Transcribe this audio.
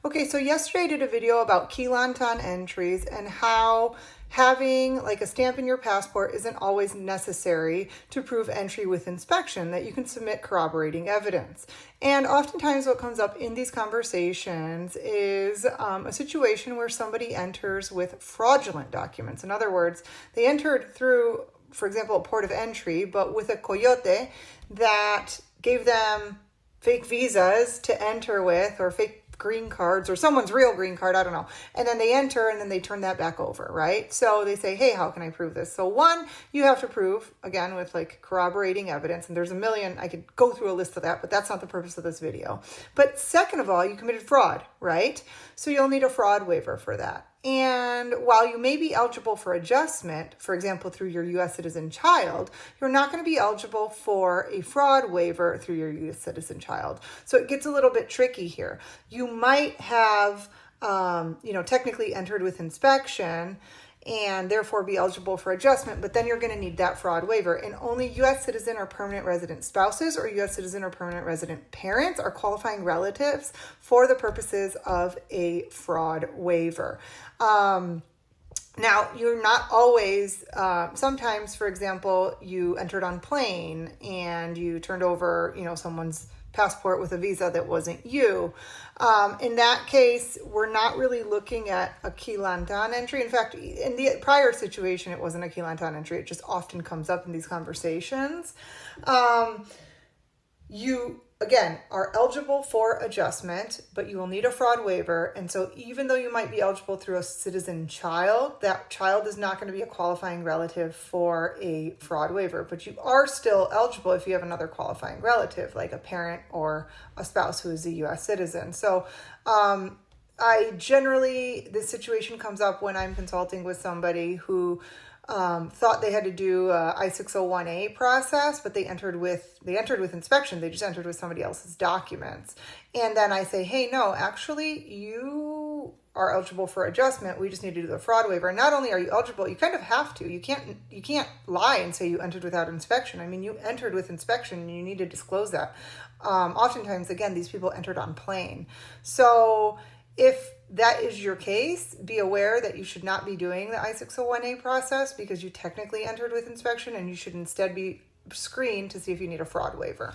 Okay, so yesterday I did a video about Keylonton entries and how having like a stamp in your passport isn't always necessary to prove entry with inspection, that you can submit corroborating evidence. And oftentimes what comes up in these conversations is a situation where somebody enters with fraudulent documents. In other words, they entered through, for example, a port of entry, but with a coyote that gave them fake visas to enter with, or fake green cards, or someone's real green card, I don't know. And then they enter and then they turn that back over, right? So they say, hey, how can I prove this? So one, you have to prove, again, with like corroborating evidence. And there's a million, I could go through a list of that, but that's not the purpose of this video. But second of all, you committed fraud, right? So you'll need a fraud waiver for that. And while you may be eligible for adjustment, for example, through your U.S. citizen child, you're not going to be eligible for a fraud waiver through your U.S. citizen child. So it gets a little bit tricky here. You might have, technically entered with inspection and therefore be eligible for adjustment, but then you're going to need that fraud waiver. And only U.S. citizen or permanent resident spouses or U.S. citizen or permanent resident parents are qualifying relatives for the purposes of a fraud waiver. Now, you're not always, sometimes, for example, you entered on plane and you turned over, someone's passport with a visa that wasn't you. In that case, we're not really looking at a Keylonton entry. In fact, in the prior situation, it wasn't a Keylonton entry. It just often comes up in these conversations. You, again, are eligible for adjustment, but you will need a fraud waiver. And so even though you might be eligible through a citizen child, that child is not going to be a qualifying relative for a fraud waiver. But you are still eligible if you have another qualifying relative, like a parent or a spouse who is a U.S. citizen. So this situation comes up when I'm consulting with somebody who thought they had to do a I-601A process, but they entered with inspection. They just entered with somebody else's documents. And then I say, hey, no, actually you are eligible for adjustment. We just need to do the fraud waiver. And not only are you eligible, you kind of have to. You can't lie and say you entered without inspection. I mean, you entered with inspection and you need to disclose that. Oftentimes, again, these people entered on plane. So if that is your case, be aware that you should not be doing the I-601A process because you technically entered with inspection, and you should instead be screened to see if you need a fraud waiver.